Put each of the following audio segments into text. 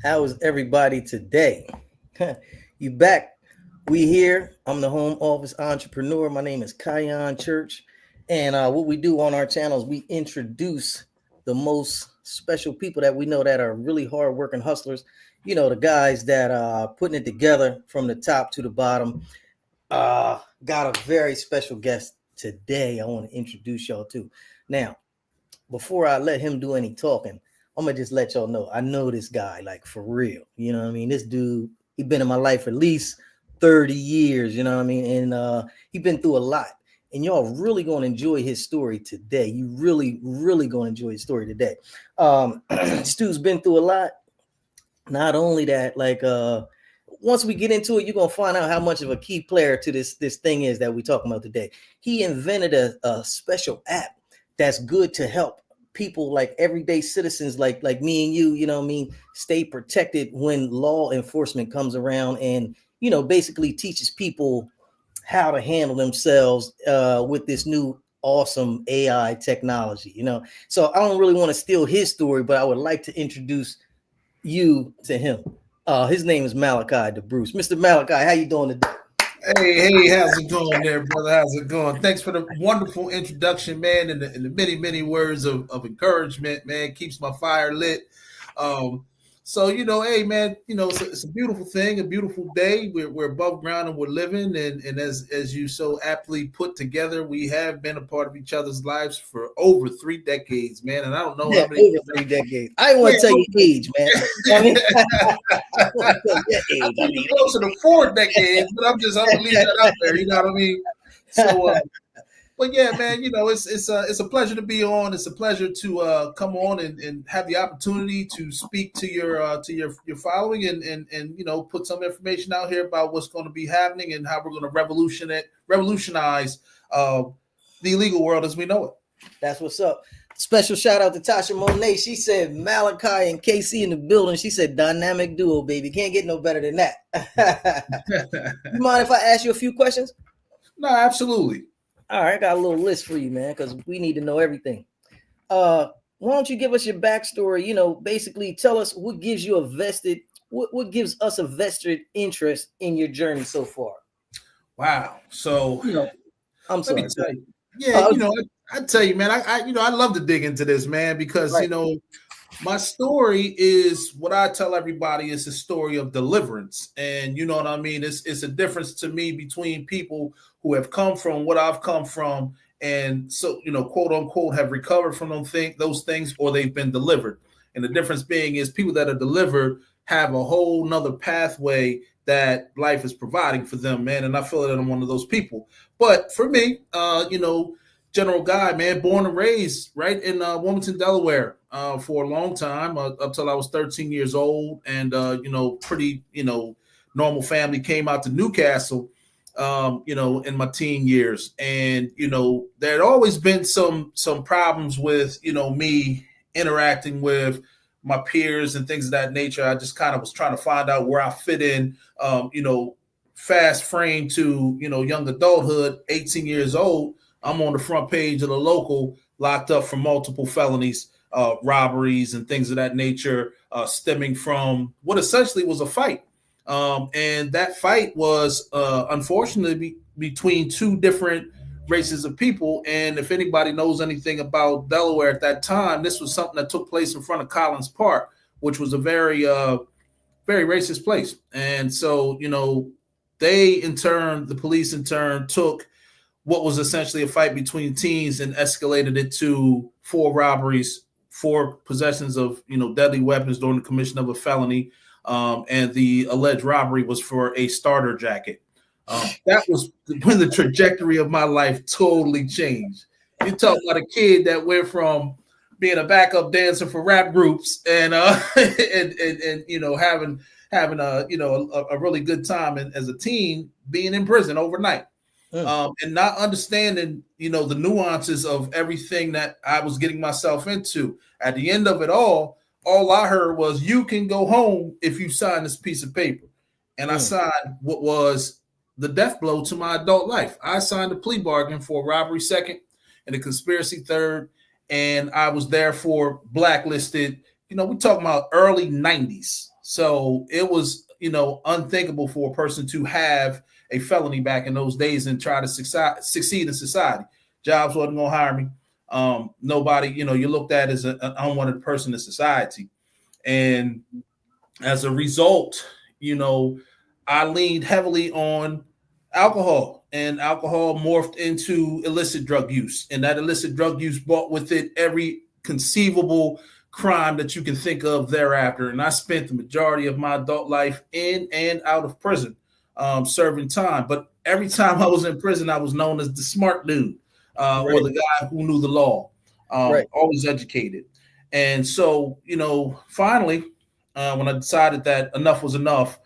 How is everybody today? You back? We here. I'm the home office entrepreneur. My name is Kion Church, and what we do on our channel is we introduce the most special people that we know that are really hardworking hustlers. You know, the guys that are putting it together from the top to the bottom. Got a very special guest today. I want to introduce y'all to. Now, before I let him do any talking, I'm gonna just let y'all know I know this guy like for real. You know what I mean? This dude, he been in my life for at least 30 years, you know what I mean? And he been through a lot. And y'all really gonna enjoy his story today. You really gonna enjoy his story today. This dude's been through a lot. Not only that, once we get into it, you're gonna find out how much of a key player to this thing is that we're talking about today. He invented a special app that's good to help people like everyday citizens like me and you know what I mean, stay protected when law enforcement comes around, and basically teaches people how to handle themselves with this new awesome AI technology. So I don't really want to steal his story, but I would like to introduce you to him. His name is Malachai DeBruce. Mr. Malachi, how you doing today? Hey, how's it going there, brother? How's it going? Thanks for the wonderful introduction, man, and the many words of encouragement, man. Keeps my fire lit. So, hey, man, it's a beautiful thing, a beautiful day. We're above ground and we're living. And as you so aptly put together, we have been a part of each other's lives for over 3 decades, man. And I don't know how many. Over 3 decades. I want to tell you age, man. I mean, I want to tell you age. I mean, closer to 4 decades, but I'm gonna leave that out there. You know what I mean? So, but yeah, man, it's a pleasure to be on. It's a pleasure to come on and have the opportunity to speak to your following and put some information out here about what's going to be happening and how we're going to revolutionize the illegal world as we know it. That's what's up. Special shout out to Tasha Monet. She said Malachi and KC in the building. She said dynamic duo, baby. Can't get no better than that. You mind if I ask you a few questions? No, absolutely. All right, I got a little list for you, man, because we need to know everything. Why don't you give us your backstory? Basically tell us what gives you what gives us a vested interest in your journey so far. Wow. So I'm sorry. Yeah, I tell you, man, I love to dig into this, man, because right. My story is what I tell everybody is a story of deliverance. And you know what I mean? It's a difference to me between people who have come from what I've come from and so, quote unquote, have recovered from those things or they've been delivered. And the difference being is people that are delivered have a whole nother pathway that life is providing for them, man. And I feel that I'm one of those people. But for me, general guy, man, born and raised right in Wilmington, Delaware for a long time, up till I was 13 years old. And, pretty, normal family. Came out to Newcastle, in my teen years. And, there had always been some problems with, me interacting with my peers and things of that nature. I just kind of was trying to find out where I fit in, fast frame to, young adulthood, 18 years old. I'm on the front page of the local, locked up for multiple felonies, robberies and things of that nature, stemming from what essentially was a fight. And that fight was, unfortunately, between two different races of people. And if anybody knows anything about Delaware at that time, this was something that took place in front of Collins Park, which was a very, very racist place. And so, the police in turn took what was essentially a fight between teens and escalated it to 4 robberies, 4 possessions of, deadly weapons during the commission of a felony. And the alleged robbery was for a starter jacket. That was when the trajectory of my life totally changed. You talk about a kid that went from being a backup dancer for rap groups and having a really good time as a teen, being in prison overnight. And not understanding, the nuances of everything that I was getting myself into. At the end of it all I heard was, you can go home if you sign this piece of paper. And I signed what was the death blow to my adult life. I signed a plea bargain for robbery second and a conspiracy third. And I was therefore blacklisted, we're talking about early 90s. So it was, unthinkable for a person to have a felony back in those days and try to succeed in society. Jobs wasn't going to hire me. Nobody, you looked at as an unwanted person in society. And as a result, I leaned heavily on alcohol, and alcohol morphed into illicit drug use. And that illicit drug use brought with it every conceivable crime that you can think of thereafter. And I spent the majority of my adult life in and out of prison, serving time. But every time I was in prison, I was known as the smart dude, or the guy who knew the law, always educated. And so, finally, when I decided that enough was enough,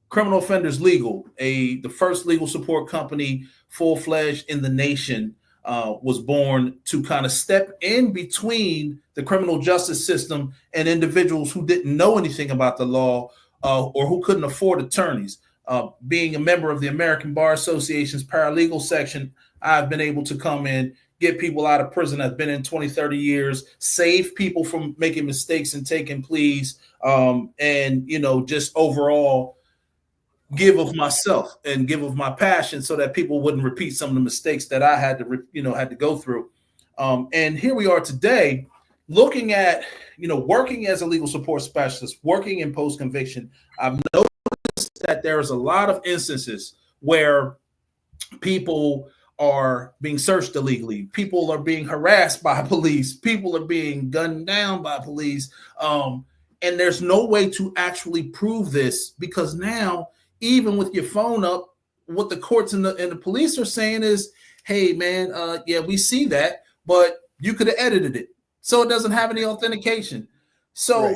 Criminal Offenders Legal, the first legal support company, full-fledged in the nation, was born to kind of step in between the criminal justice system and individuals who didn't know anything about the law, or who couldn't afford attorneys. Being a member of the American Bar Association's paralegal section, I've been able to come in, get people out of prison that's been in 20, 30 years, save people from making mistakes and taking pleas, and, just overall give of myself and give of my passion so that people wouldn't repeat some of the mistakes that I had to go through. And here we are today looking at, working as a legal support specialist, working in post-conviction. I've noticed that there's a lot of instances where people are being searched illegally. People are being harassed by police. People are being gunned down by police. And there's no way to actually prove this, because now, even with your phone up, what the courts and the police are saying is, hey, man, yeah, we see that, but you could have edited it, so it doesn't have any authentication. So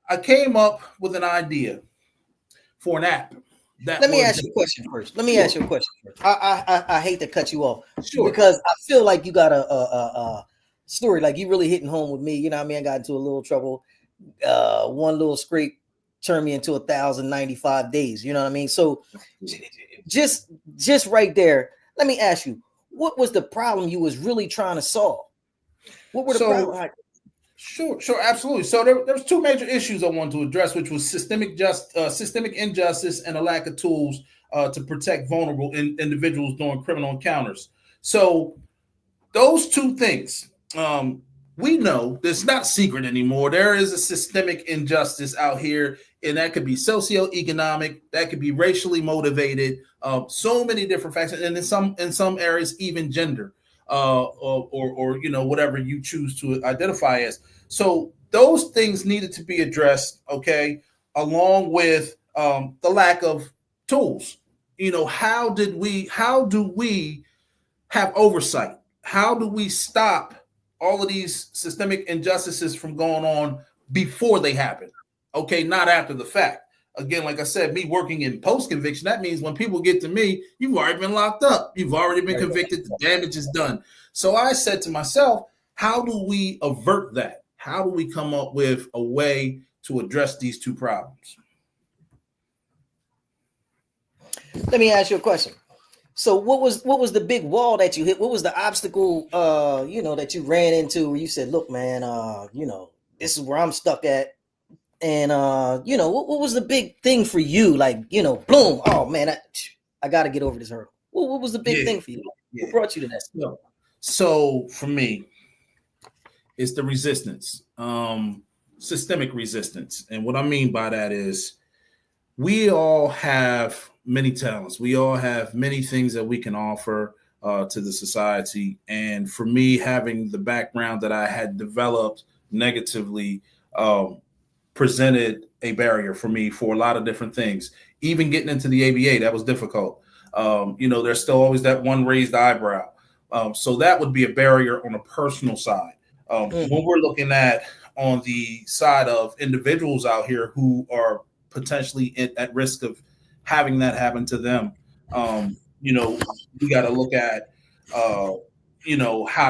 I came up with an idea for an app. Let me ask you a question first. I hate to cut you off, because I feel like you got a story, like you really hitting home with me. You know what I mean? I got into a little trouble. One little scrape turned me into 1,095 days. You know what I mean? So just right there, let me ask you, what was the problem you was really trying to solve? What were the problems? Sure, absolutely. So there's two major issues I wanted to address, which was systemic injustice and a lack of tools to protect vulnerable individuals during criminal encounters. So those two things, we know it's not secret anymore. There is a systemic injustice out here, and that could be socioeconomic, that could be racially motivated, so many different factors, and in some areas even gender. Or whatever you choose to identify as. So those things needed to be addressed, okay, along with the lack of tools. How do we have oversight? How do we stop all of these systemic injustices from going on before they happen? Okay, not after the fact. Again, like I said, me working in post-conviction, that means when people get to me, you've already been locked up. You've already been convicted. The damage is done. So I said to myself, how do we avert that? How do we come up with a way to address these two problems? Let me ask you a question. So what was the big wall that you hit? What was the obstacle, that you ran into where you said, look, man, this is where I'm stuck at. And, what was the big thing for you? Like, boom, oh, man, I got to get over this hurdle. What was the big thing for you? What brought you to that? So for me, it's the resistance, systemic resistance. And what I mean by that is we all have many talents. We all have many things that we can offer to the society. And for me, having the background that I had developed negatively, presented a barrier for me for a lot of different things. Even getting into the ABA, that was difficult. There's still always that one raised eyebrow. So that would be a barrier on a personal side. When we're looking at on the side of individuals out here who are potentially at risk of having that happen to them, we got to look at, how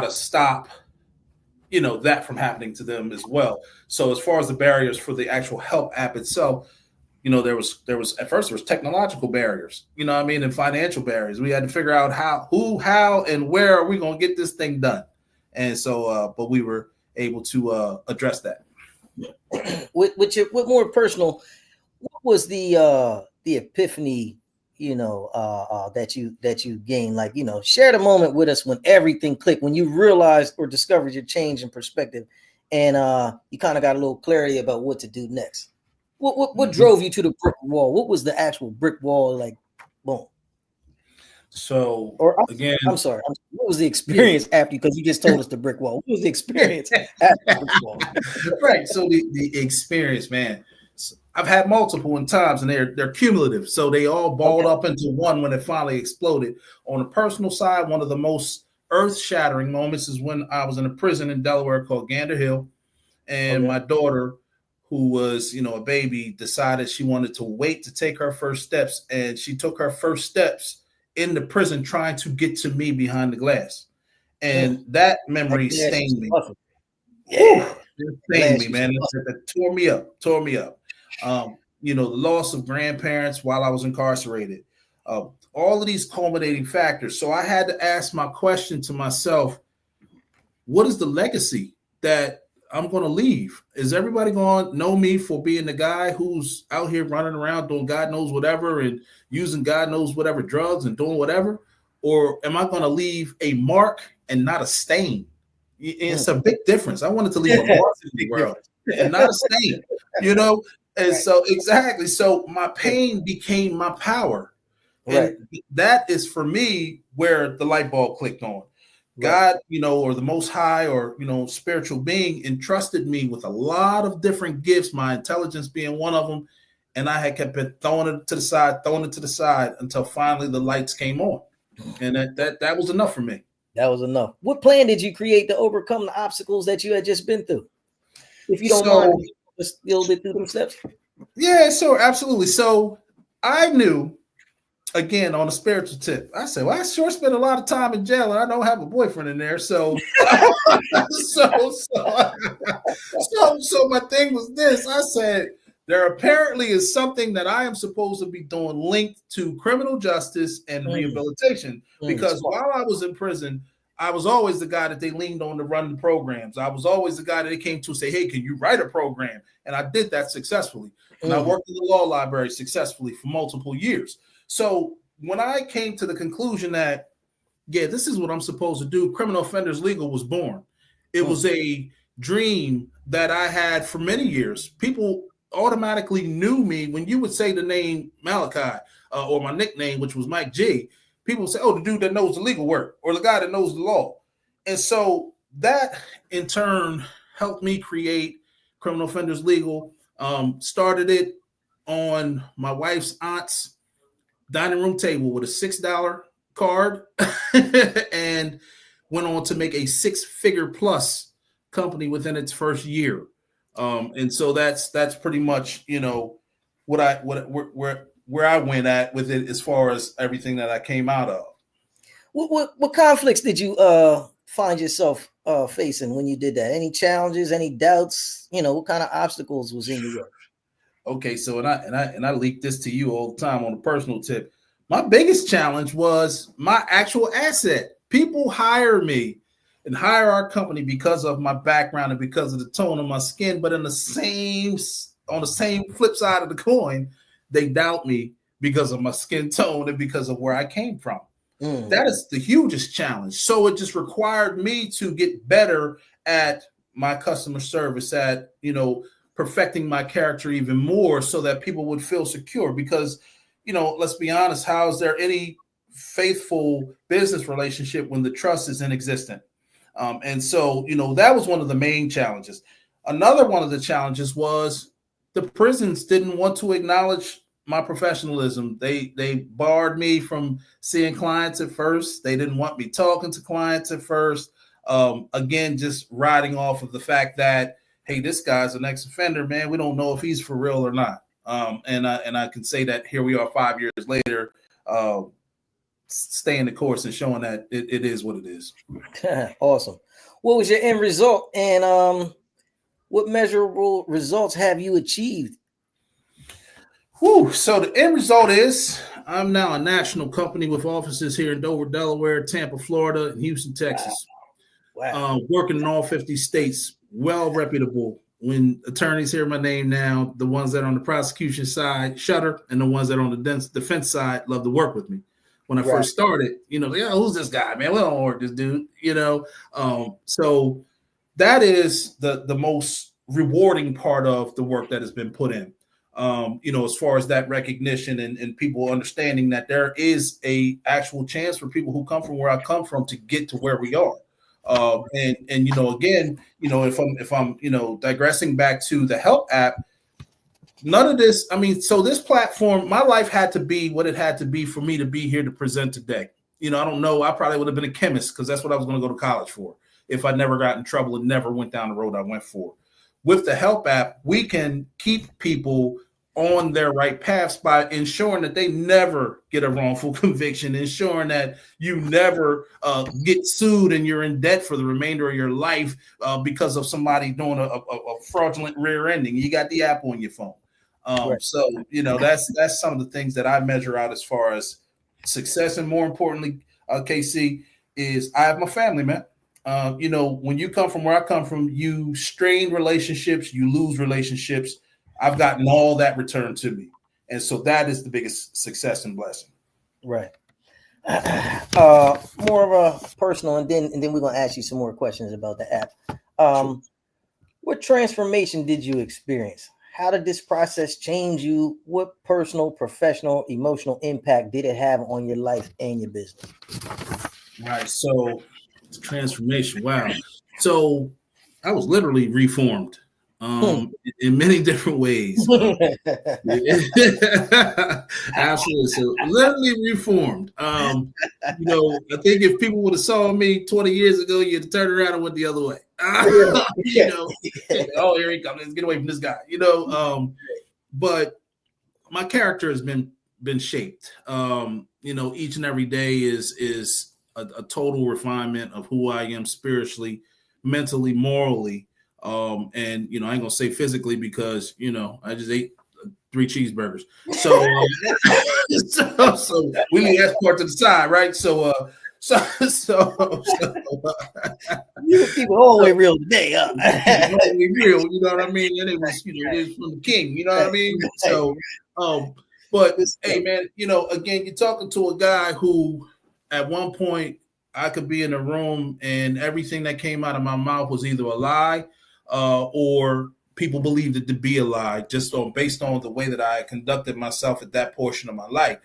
to stop that from happening to them as well. So as far as the barriers for the actual H.E.L.P app itself, there was at first there was technological barriers, and financial barriers. We had to figure out how, and where are we going to get this thing done? And so, but we were able to address that. with more personal, what was the epiphany, that you gained? Like, share the moment with us when everything clicked, when you realized or discovered your change in perspective, and you kind of got a little clarity about what to do next. What drove you to the brick wall? What was the actual brick wall like? Boom. So Or again, I'm sorry. What was the yeah. experience after? Because you just told us the brick wall. What was the experience after the brick wall? Right. So the experience, man. I've had multiple in times, and they're cumulative. So they all balled Okay. up into one when it finally exploded. On the personal side, one of the most earth-shattering moments is when I was in a prison in Delaware called Gander Hill, and Okay. my daughter, who was a baby, decided she wanted to wait to take her first steps, and she took her first steps in the prison trying to get to me behind the glass, Mm. and that That memory glass was stained me. tough. Whew, Yeah. it stained Glass me, was man. tough. It tore me up, tore me up. The loss of grandparents while I was incarcerated, all of these culminating factors. So I had to ask my question to myself: what is the legacy that I'm going to leave? Is everybody going to know me for being the guy who's out here running around doing God knows whatever and using God knows whatever drugs and doing whatever? Or am I going to leave a mark and not a stain? It's Mm. a big difference. I wanted to leave a mark It's a in the big world difference. and not a stain, you know? And Right. so, exactly. So, my Right. pain became my power. Right. And that is for me where the light bulb clicked on. Right. God, or the Most High, or spiritual being entrusted me with a lot of different gifts, my intelligence being one of them, and I had kept it throwing it to the side until finally the lights came on, and that was enough for me. That was enough. What plan did you create to overcome the obstacles that you had just been through? If you don't mind, So can you just a little bit through them steps? yeah, so absolutely. So I knew, again, on a spiritual tip, I said, well, I sure spent a lot of time in jail, and I don't have a boyfriend in there. So, so my thing was this. I said, there apparently is something that I am supposed to be doing linked to criminal justice and rehabilitation. Because Smart. while I was in prison, I was always the guy that they leaned on to run the programs. I was always the guy that they came to say, hey, can you write a program? And I did that successfully. And I worked in the law library successfully for multiple years. So when I came to the conclusion that, yeah, this is what I'm supposed to do, Criminal Offenders Legal was born. It was a dream that I had for many years. People automatically knew me when you would say the name Malachai, or my nickname, which was Mike G. People would say, oh, the dude that knows the legal work, or the guy that knows the law. And so that in turn helped me create Criminal Offenders Legal. Started it on my wife's aunt's dining room table with a $6 card and went on to make a 6-figure plus company within its first year. And so that's pretty much what I where I went at with it as far as everything that I came out of. What conflicts did you find yourself facing when you did that? Any challenges, any doubts? What kind of obstacles was in your way? Okay, so and I leak this to you all the time on a personal tip. My biggest challenge was my actual asset. People hire me and hire our company because of my background and because of the tone of my skin, but on the same flip side of the coin, they doubt me because of my skin tone and because of where I came from. That is the hugest challenge. So it just required me to get better at my customer service, at perfecting my character even more so that people would feel secure. Because, let's be honest, how is there any faithful business relationship when the trust is inexistent? And so, that was one of the main challenges. Another one of the challenges was the prisons didn't want to acknowledge my professionalism. They barred me from seeing clients at first. They didn't want me talking to clients at first. Again, just riding off of the fact that, hey, this guy's an ex-offender, man. We don't know if he's for real or not. And I can say that here we are 5 years later, staying the course and showing that it is what it is. Awesome. What was your end result, and what measurable results have you achieved? Whew. So the end result is I'm now a national company with offices here in Dover, Delaware, Tampa, Florida, and Houston, Texas. Wow. Working in all 50 states, well reputable, when attorneys hear my name now, the ones that are on the prosecution side shudder, and the ones that are on the defense side love to work with me. When I first started, like, who's this guy, man? We don't work this dude, So that is the most rewarding part of the work that has been put in. As far as that recognition and people understanding that there is a actual chance for people who come from where I come from to get to where we are. And again, if I'm digressing back to the H.E.L.P app, none of this, so this platform, my life had to be what it had to be for me to be here to present today. I don't know, I probably would have been a chemist because that's what I was going to go to college for if I never got in trouble and never went down the road I went for. With the H.E.L.P app, we can keep people on their right paths by ensuring that they never get a wrongful conviction, ensuring that you never get sued and you're in debt for the remainder of your life because of somebody doing a fraudulent rear ending. You got the app on your phone. So, that's some of the things that I measure out as far as success. And more importantly, KC, is I have my family, man. When you come from where I come from, you strain relationships, you lose relationships. I've gotten all that returned to me. And so that is the biggest success and blessing. Right. More of a personal, and then we're going to ask you some more questions about the app. What transformation did you experience? How did this process change you? What personal, professional, emotional impact did it have on your life and your business? All right. So transformation. Wow. So I was literally reformed. In many different ways. Absolutely. So literally reformed. I think if people would have saw me 20 years ago, you'd turn around and went the other way. Oh, here he comes. Let's get away from this guy. But my character has been shaped. Each and every day is a total refinement of who I am spiritually, mentally, morally. And I ain't gonna say physically because I just ate 3 cheeseburgers. So so we leave that part to the side, right? So you people all the way real today, huh? Real, you know what I mean? And it was, it was from the king, you know what I mean? So but hey man, again, you're talking to a guy who at one point I could be in a room and everything that came out of my mouth was either a lie or people believed it to be a lie, just based on the way that I conducted myself at that portion of my life.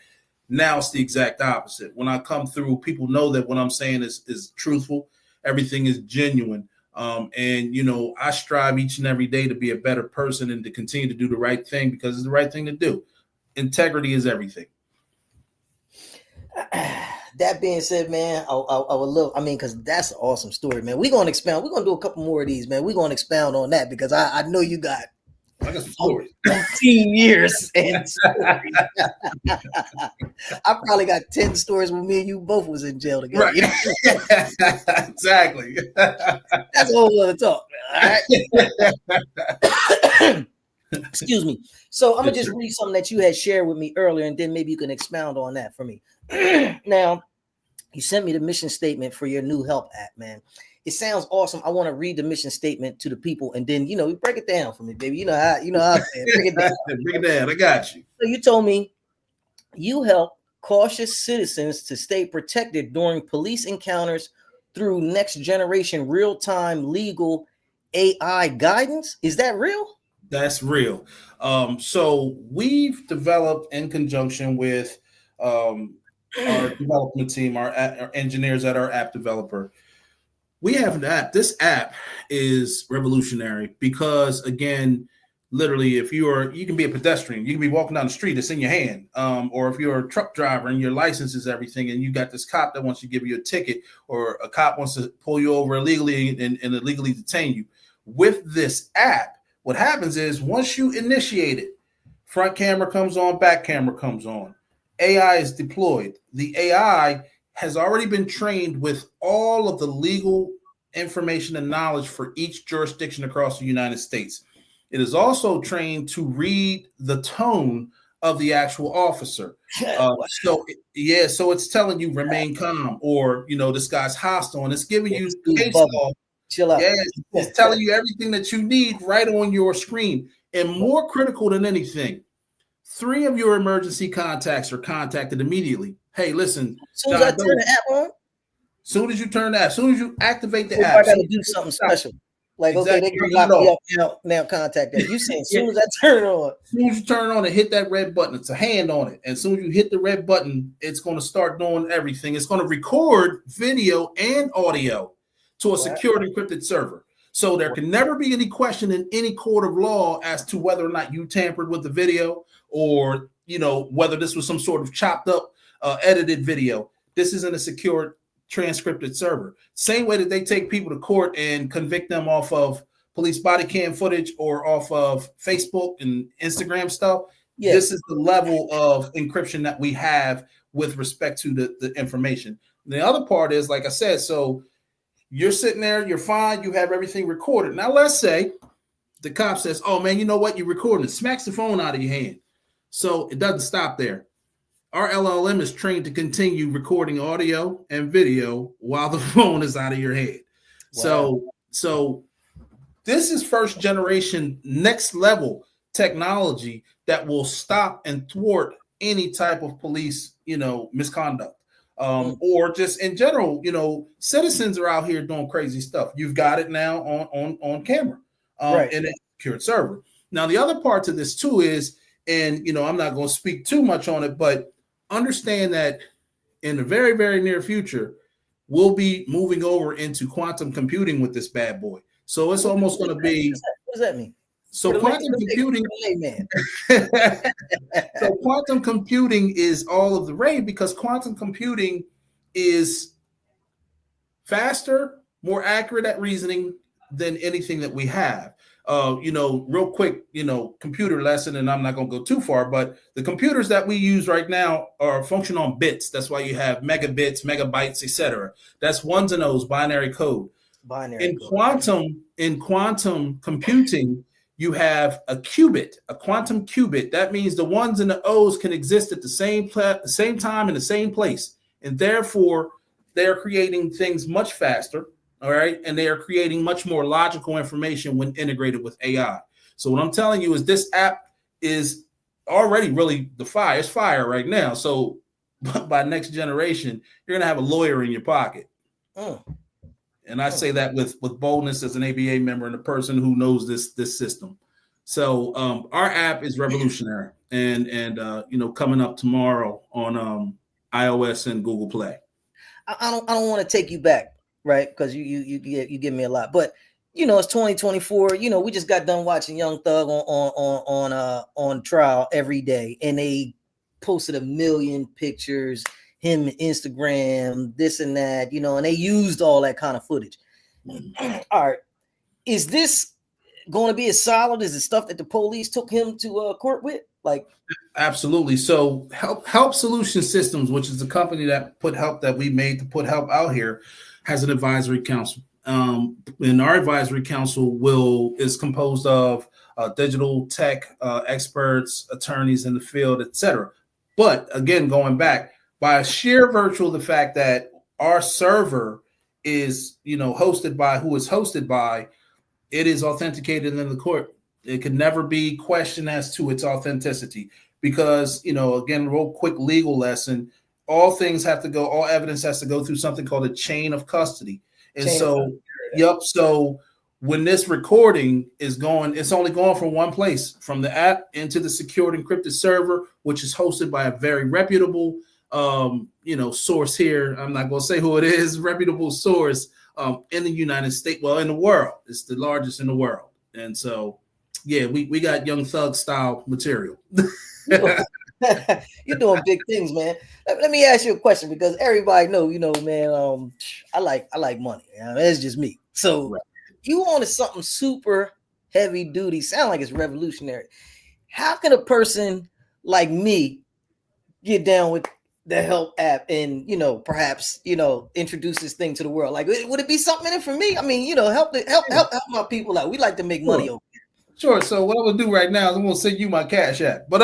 Now it's the exact opposite. When I come through, people know that what I'm saying is truthful. Everything is genuine. And I strive each and every day to be a better person and to continue to do the right thing because it's the right thing to do. Integrity is everything. That being said, man, I would love, because that's an awesome story, man. We're going to expound. We're going to do a couple more of these, man. We're going to expound on that because I know you got I got some stories. 15 years and stories. I probably got 10 stories when me and you both was in jail together. Right. Exactly. That's a whole other talk. All right. Excuse me. So I'm going to just read something that you had shared with me earlier, and then maybe you can expound on that for me. Now, you sent me the mission statement for your new H.E.L.P app, man. It sounds awesome. I want to read the mission statement to the people, and then break it down for me, baby. You know how I break it down. Break it down. I got you. So you told me you help cautious citizens to stay protected during police encounters through next generation real-time legal AI guidance. Is that real? That's real. So we've developed in conjunction with our development team, our engineers at our app developer. We have an app. This app is revolutionary because, again, literally, if you can be a pedestrian, you can be walking down the street, it's in your hand. Or if you're a truck driver and your license is everything, and you got this cop that wants to give you a ticket, or a cop wants to pull you over illegally and illegally detain you. With this app, what happens is once you initiate it, front camera comes on, back camera comes on. AI is deployed. The AI has already been trained with all of the legal information and knowledge for each jurisdiction across the United States. It is also trained to read the tone of the actual officer. So it's telling you remain calm, or this guy's hostile, and it's giving you case law. Chill out. Yes, it's telling you everything that you need right on your screen. And more critical than anything, 3 of your emergency contacts are contacted immediately. Hey, listen, As soon as I turn the app on, soon as you turn that, as soon as you activate the I app, got to do something special. Like, okay, they can lock me up now. Contact that. You saying as soon as I turn it on, as soon as you turn it on and hit that red button, it's a hand on it. And as soon as you hit the red button, it's going to start doing everything. It's going to record video and audio to a secured encrypted server. So there can never be any question in any court of law as to whether or not you tampered with the video, or whether this was some sort of chopped up, edited video. This isn't a secured transcripted server. Same way that they take people to court and convict them off of police body cam footage or off of Facebook and Instagram stuff. Yes. This is the level of encryption that we have with respect to the information. The other part is, like I said, so you're sitting there, you're fine, you have everything recorded. Now, let's say the cop says, oh, man, you know what? You're recording it. Smacks the phone out of your hand. So it doesn't stop there. Our LLM is trained to continue recording audio and video while the phone is out of your head. Wow. So this is first generation, next level technology that will stop and thwart any type of police, misconduct. Or just in general, citizens are out here doing crazy stuff. You've got it now on camera in a secured server. Now, the other part to this too is, and I'm not going to speak too much on it, but understand that in the very, very near future, we'll be moving over into quantum computing with this bad boy. So it's almost going to be. What does that mean? So quantum computing. So quantum computing is all of the rage, because quantum computing is faster, more accurate at reasoning than anything that we have. Real quick, computer lesson, and I'm not going to go too far, but the computers that we use right now are function on bits. That's why you have megabits, megabytes, etc. That's ones and O's, binary code. In quantum computing, you have a qubit, a quantum qubit. That means the ones and the O's can exist at the same time in the same place, and therefore they're creating things much faster. All right. And they are creating much more logical information when integrated with AI. So what I'm telling you is this app is already really the fire. It's fire right now. So by next generation, you're going to have a lawyer in your pocket. And I say that with boldness as an ABA member and a person who knows this system. So our app is revolutionary and coming up tomorrow on iOS and Google Play. I don't want to take you back. Right, because you give me a lot, but it's 2024. We just got done watching Young Thug on trial every day, and they posted 1 million pictures, him, Instagram, this and that, and they used all that kind of footage. All right, is this going to be as solid as the stuff that the police took him to court with? Like, absolutely. So H.E.L.P Solution Systems, which is the company that put H.E.L.P that we made to put H.E.L.P out here, has an advisory council. And our advisory council is composed of digital tech experts, attorneys in the field, etc. But again, going back, by sheer virtue of the fact that our server is, hosted by who is hosted by, it is authenticated in the court. It could never be questioned as to its authenticity because, again, real quick legal lesson. All evidence has to go through something called a chain of custody. And so when this recording is going, it's only going from one place, from the app into the secured encrypted server, which is hosted by a very reputable, source here. I'm not going to say who it is, reputable source in the United States, well, in the world. It's the largest in the world. And so, yeah, we got Young Thug style material. You're doing big things, man. Let me ask you a question because everybody know, man. I like money. It's just me. So you wanted something super heavy duty. Sound like it's revolutionary. How can a person like me get down with the H.E.L.P app and perhaps introduce this thing to the world? Like, would it be something in it for me? I mean, help my people out. We like to make money over here. Sure. So what I'm gonna do right now is I'm gonna send you my Cash App. But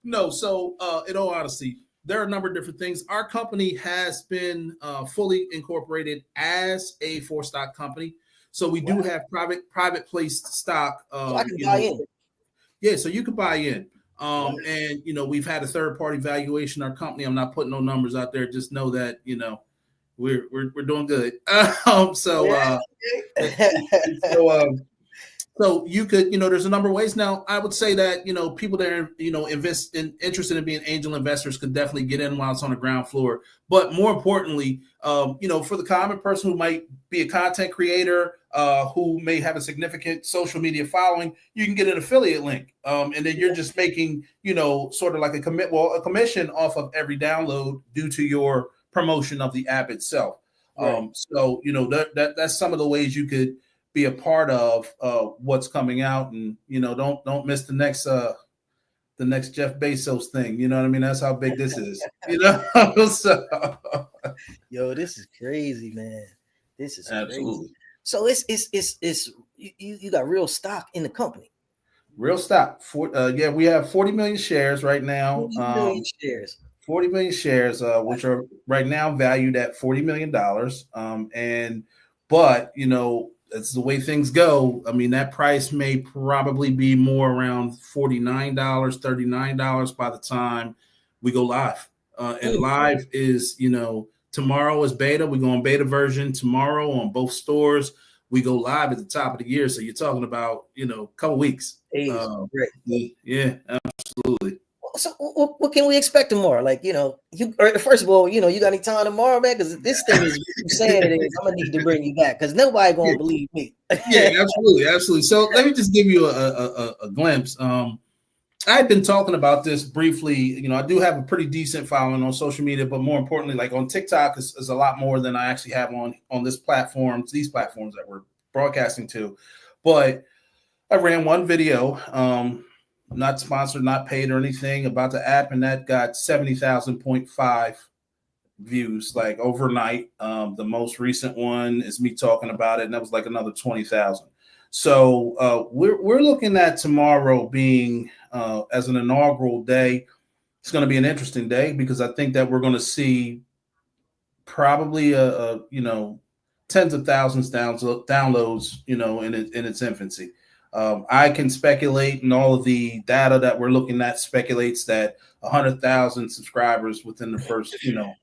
no. So in all honesty, there are a number of different things. Our company has been fully incorporated as a for stock company, so we do have private placed stock. So I can buy in. Yeah, so you can buy in. And we've had a third party valuation. Our company, I'm not putting no numbers out there. Just know that we're doing good. So you could, there's a number of ways. Now, I would say that, people that are, interested in being angel investors could definitely get in while it's on the ground floor. But more importantly, for the common person who might be a content creator, who may have a significant social media following, you can get an affiliate link. And then you're just making, sort of like a commission off of every download due to your promotion of the app itself. Right. So, that's some of the ways you could be a part of what's coming out, and don't miss the next Jeff Bezos thing. You know what I mean? That's how big this is. So, yo, this is crazy, man. This is absolutely crazy. So it's you got real stock in the company. Real stock. We have 40 million shares right now. 40 million shares. 40 million shares, which are right now valued at $40 million. But that's the way things go. I mean, that price may probably be more around $49, $39 by the time we go live. And live is, tomorrow is beta. We go on beta version tomorrow on both stores. We go live at the top of the year. So you're talking about, a couple weeks. Right. Yeah, absolutely. So what can we expect tomorrow? Like, first of all, you got any time tomorrow, man? Because this thing is saying it is, I'm gonna need to bring you back because nobody gonna believe me. Yeah, absolutely. So let me just give you a glimpse. I've been talking about this briefly. I do have a pretty decent following on social media, but more importantly, like on TikTok is a lot more than I actually have on these platforms that we're broadcasting to. But I ran one video, not sponsored, not paid or anything, about the app, and that got 70,000.5 views like overnight. The most recent one is me talking about it, and that was like another 20,000. So we're looking at tomorrow being as an inaugural day. It's going to be an interesting day because I think that we're going to see probably tens of thousands downloads, in its infancy. I can speculate, and all of the data that we're looking at speculates that 100,000 subscribers within the first,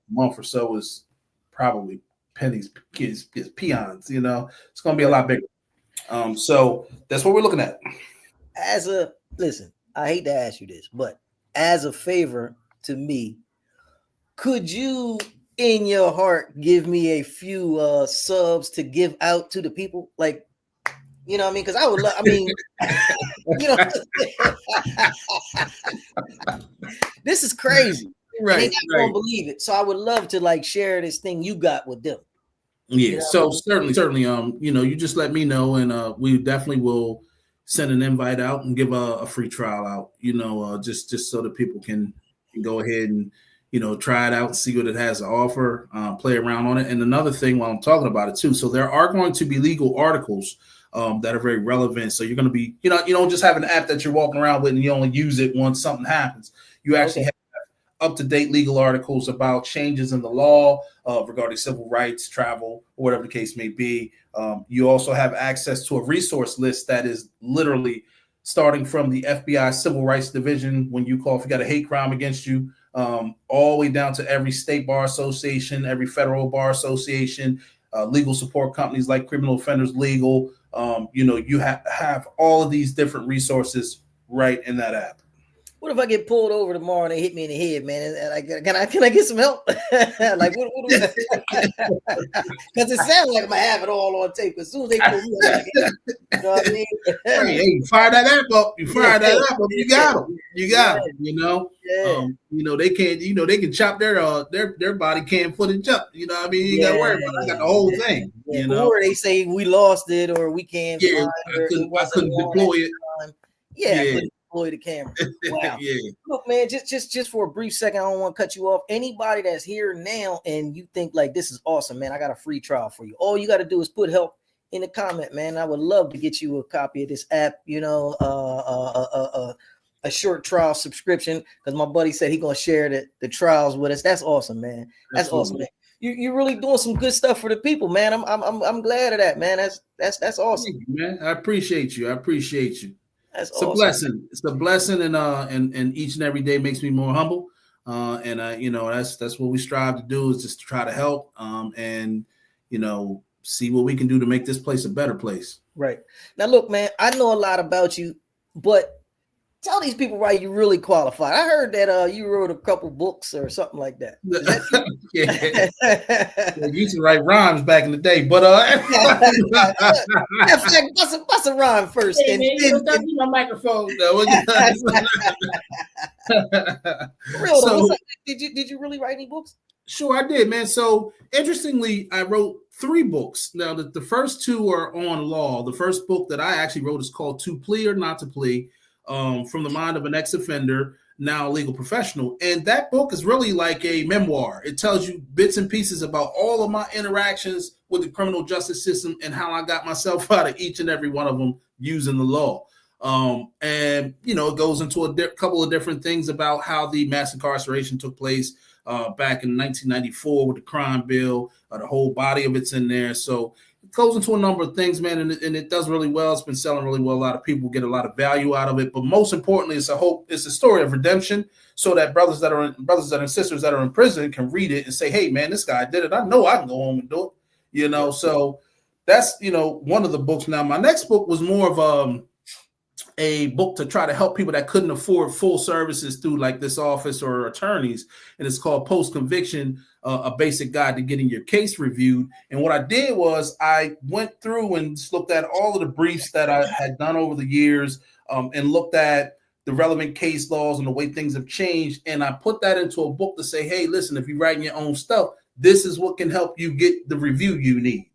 month or so is probably pennies, peons. It's going to be a lot bigger. So that's what we're looking at. Listen, I hate to ask you this, but as a favor to me, could you, in your heart, give me a few subs to give out to the people? Like, you know what I mean? Because I would love, this is crazy. Right. They not gonna believe it. So I would love to share this thing you got with them. Yeah. So certainly, you just let me know, and we definitely will send an invite out and give a free trial out, just so that people can go ahead and, try it out and see what it has to offer, play around on it. And another thing while I'm talking about it too, so there are going to be legal articles that are very relevant. So you're going to be, you don't just have an app that you're walking around with and you only use it once something happens. You actually have up-to-date legal articles about changes in the law regarding civil rights, travel, or whatever the case may be. You also have access to a resource list that is literally starting from the FBI Civil Rights Division when you call if you got a hate crime against you, all the way down to every state bar association, every federal bar association, legal support companies like Criminal Offenders Legal. You have all of these different resources right in that app. What if I get pulled over tomorrow and they hit me in the head, man? Can I get some help? Like, what because it sounds like I'm gonna have it all on tape. As soon as they pull me, I'm like, you know what I mean? Hey, you fire that app up. You got them. You got them. They can't. They can chop their body cam footage up. You know what I mean? You got to worry about. I got the whole thing. Or they say we lost it, or we can't. Yeah, I couldn't deploy it. I couldn't deploy the camera. Wow. Look, man, just for a brief second, I don't want to cut you off. Anybody that's here now and you think like this is awesome, man, I got a free trial for you. All you got to do is put help in the comment, man. I would love to get you a copy of this app, a a short trial subscription because my buddy said he gonna share the trials with us. That's awesome, man. That's awesome, man. You're really doing some good stuff for the people, man. I'm glad of that, man. That's awesome. Thank you, man. I appreciate you. That's It's awesome. a blessing. It's a blessing, and each and every day makes me more humble. That's what we strive to do, is just to try to help, and see what we can do to make this place a better place. Right. Now, look, man, I know a lot about you, but tell these people why you really qualified. I heard that you wrote a couple books or something like that. Yeah. I used to write rhymes back in the day, but bust a rhyme first. Hey, man, you don't my microphone. Real though, did you really write any books? Sure, I did, man. So interestingly, I wrote 3 books. Now, the first 2 are on law. The first book that I actually wrote is called To Plea or Not to Plea, from the mind of an ex-offender, now a legal professional. And that book is really like a memoir. It tells you bits and pieces about all of my interactions with the criminal justice system and how I got myself out of each and every one of them using the law. And it goes into a couple of different things about how the mass incarceration took place back in 1994 with the crime bill. The whole body of it's in there. So it goes into a number of things, man, and it does really well. It's been selling really well. A lot of people get a lot of value out of it. But most importantly, it's a story of redemption, so that brothers and sisters that are in prison can read it and say, hey, man, this guy did it. I know I can go home and do it. So that's, one of the books. Now, my next book was more of a book to try to help people that couldn't afford full services through like this office or attorneys. And it's called Post Conviction, a basic guide to getting your case reviewed. And what I did was I went through and just looked at all of the briefs that I had done over the years, and looked at the relevant case laws and the way things have changed. And I put that into a book to say, hey, listen, if you're writing your own stuff, this is what can help you get the review you need.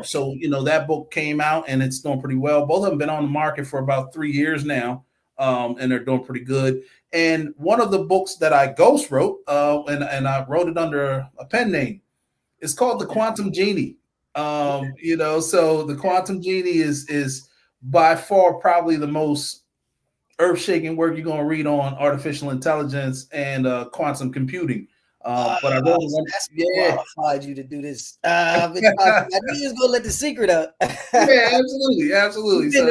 So that book came out and it's doing pretty well. Both of them been on the market for about 3 years now, and they're doing pretty good. And one of the books that I ghost wrote, and I wrote it under a pen name, it's called The Quantum Genie. So The Quantum Genie is by far probably the most earth-shaking work you're going to read on artificial intelligence and quantum computing. But I wrote one. Yeah, qualified you to do this. I knew you was gonna let the secret out. Yeah, absolutely. So,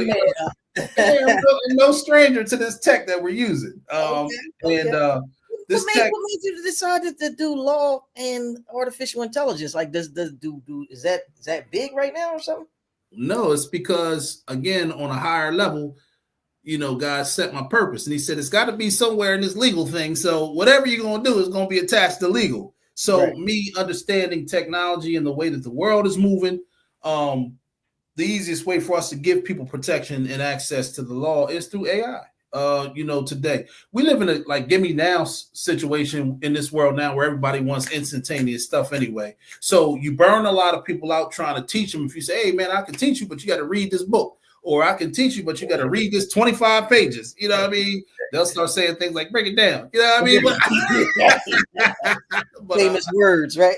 I'm no stranger to this tech that we're using. And this tech. What made you decide to do law and artificial intelligence? Like, is that big right now or something? No, it's because, again, on a higher level, God set my purpose, and he said, it's got to be somewhere in this legal thing. So whatever you're going to do is going to be attached to legal. So Me understanding technology and the way that the world is moving, the easiest way for us to give people protection and access to the law is through AI. Today we live in a give me now situation in this world now where everybody wants instantaneous stuff anyway. So you burn a lot of people out trying to teach them. If you say, hey, man, I can teach you, but you got to read this book. Or I can teach you, but you got to read this 25 pages. You know what I mean? They'll start saying things like, break it down. You know what I mean? But famous words, right?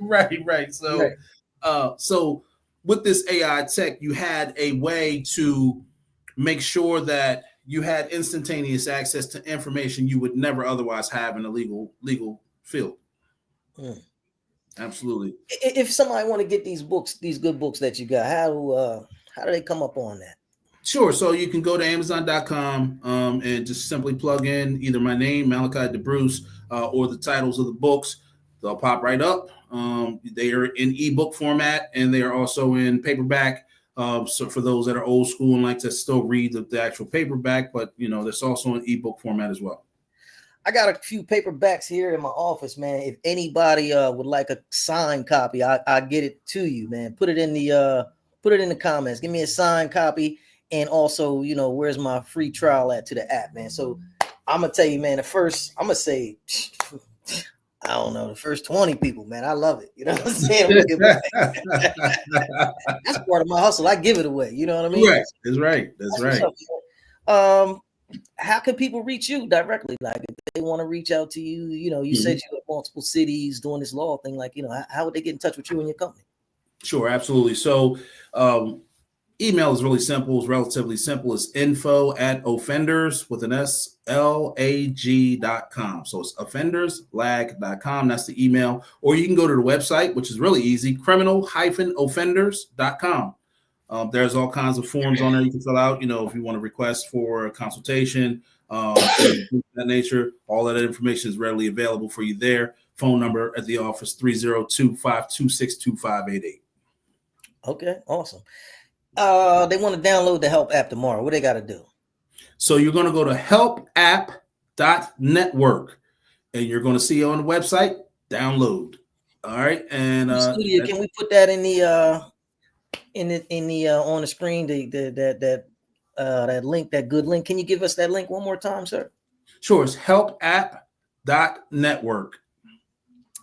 Right. So with this AI tech, you had a way to make sure that you had instantaneous access to information you would never otherwise have in a legal field. Absolutely. If somebody want to get these books, these good books that you got, how do they come up on that? Sure. So you can go to Amazon.com and just simply plug in either my name, Malachai DeBruce, or the titles of the books. They'll pop right up. They are in ebook format and they are also in paperback. So for those that are old school and like to still read the actual paperback, but there's also an ebook format as well. I got a few paperbacks here in my office, man. If anybody would like a signed copy, I'll get it to you, man. Put it in the comments. Give me a signed copy. And also, where's my free trial at to the app, man? So I'm going to tell you, man, I'm going to say, I don't know, the first 20 people, man, I love it. You know what I'm saying? That's part of my hustle. I give it away. You know what I mean? Right. That's right. How can people reach you directly? Like, if they want to reach out to you, you said you have multiple cities doing this law thing. Like, how would they get in touch with you and your company? Sure, absolutely. So Email is really simple. It's relatively simple. It's info@offenders with an SLAG.com. So it's offenderslag.com. That's the email. Or you can go to the website, which is really easy, criminal-offenders.com. There's all kinds of forms on there you can fill out, if you want to request for a consultation, that nature. All of that information is readily available for you there. Phone number at the office, 302-526-2588. Okay, awesome. They want to download the H.E.L.P app tomorrow. What they got to do? So you're going to go to helpapp.network, and you're going to see on the website, download. All right. And Studio, can we put that in the on the screen, that link, that good link? Can you give us that link one more time, sir? Sure. It's helpapp.network.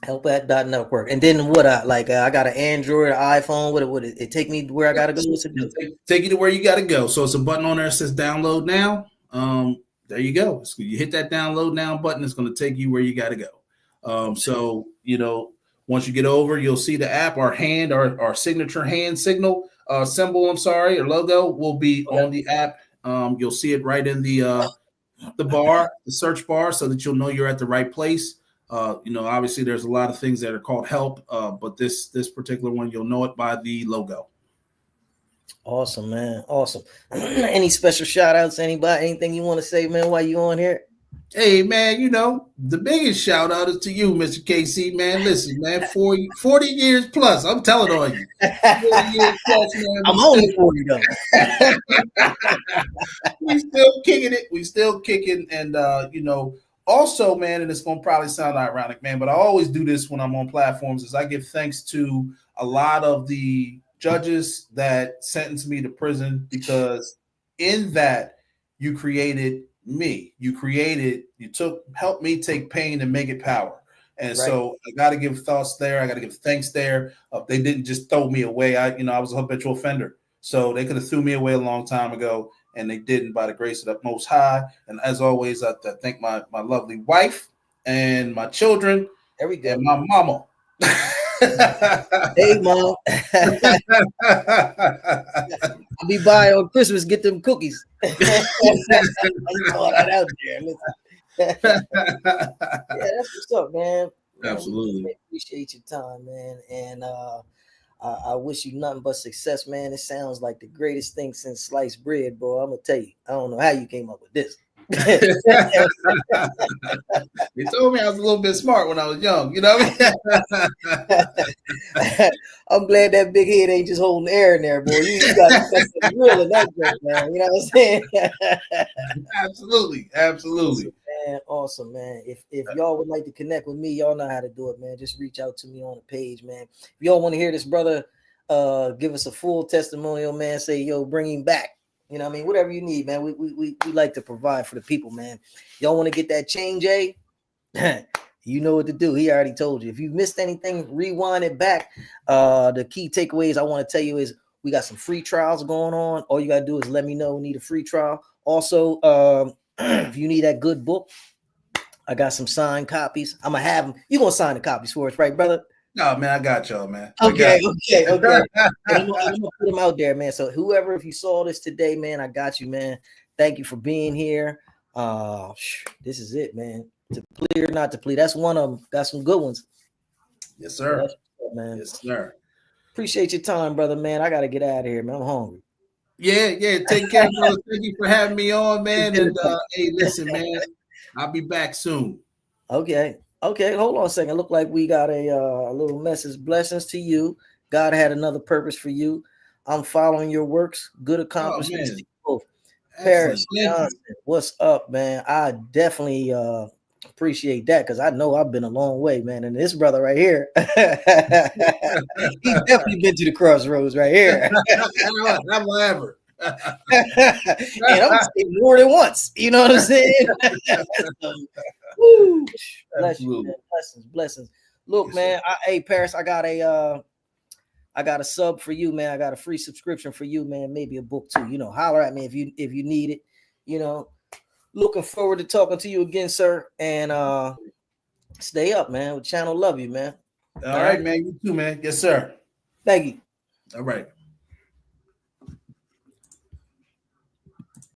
Help@network. And then what? I got an Android, iPhone. Would it take me where I gotta go? Take you to where you gotta go. So it's a button on there that says download now. There you go. So you hit that download now button. It's going to take you where you gotta go. So once you get over, you'll see the app. Our signature hand symbol. Or logo will be on the app. You'll see it right in the search bar, so that you'll know you're at the right place. Obviously there's a lot of things that are called help, but this particular one, you'll know it by the logo. Awesome, man. Awesome. Any special shout outs, anybody, anything you want to say, man, while you on here? Hey, man, the biggest shout out is to you, Mr. KC, man. Listen, man, 40 years plus. I'm telling on you. 40 years plus, man. I'm only 40 though. We still kicking it. We still kicking. And, also, man, and it's going to probably sound ironic, man, but I always do this when I'm on platforms, is I give thanks to a lot of the judges that sentenced me to prison, because in that you created me. Helped me take pain and make it power. And right. So I got to give thoughts there. I got to give thanks there. They didn't just throw me away. I was a habitual offender. So they could have threw me away a long time ago, and they didn't, by the grace of the Most High. And as always, I thank my lovely wife and my children. There we go. And my mama. Hey, Mom. I'll be by on Christmas. Get them cookies. You throw that out there. Yeah, that's what's up, man. Absolutely. Man, appreciate your time, man. And I wish you nothing but success, man. It sounds like the greatest thing since sliced bread, bro. I'm gonna tell you. I don't know how you came up with this. They told me I was a little bit smart when I was young, I'm glad that big head ain't just holding air in there, boy. You got to real in that joke, man. You know what I'm saying? Absolutely. Awesome, man. If y'all would like to connect with me, y'all know how to do it, man. Just reach out to me on the page, man. If y'all want to hear this brother give us a full testimonial, man, say, yo, bring him back. You know what I mean? Whatever you need, man. We like to provide for the people, man. Y'all want to get that change, eh? You know what to do. He already told you. If you missed anything, rewind it back. The key takeaways I want to tell you is we got some free trials going on. All you got to do is let me know. We need a free trial. Also, if you need that good book, I got some signed copies. I'm going to have them. You're going to sign the copies for us, right, brother? No, man, I got y'all, man. Okay. I'm gonna put them out there, man. So whoever, if you saw this today, man, I got you, man. Thank you for being here. This is it, man. To plea or not to plea. That's one of them. Got some good ones. Yes, sir. Up, man. Yes, sir. Appreciate your time, brother, man. I got to get out of here, man. I'm hungry. Yeah. Take care, brother. Thank you for having me on, man. And hey, listen, man, I'll be back soon. Okay, hold on a second. Look like we got a little message. Blessings to you. God had another purpose for you. I'm following your works. Good accomplishments to you both. Paris Johnson, what's up, man? I definitely appreciate that, because I know I've been a long way, man. And this brother right here, he's definitely been to the crossroads right here. Never ever. And I'm saying more than once. You know what I'm saying? Woo. Bless you, man. Blessings. Look, yes, man. Hey, Paris, I got a sub for you, man. I got a free subscription for you, man. Maybe a book too. Holler at me if you need it. Looking forward to talking to you again, sir. And stay up, man. The channel love you, man. All right, man. You too, man. Yes, sir. Thank you. All right.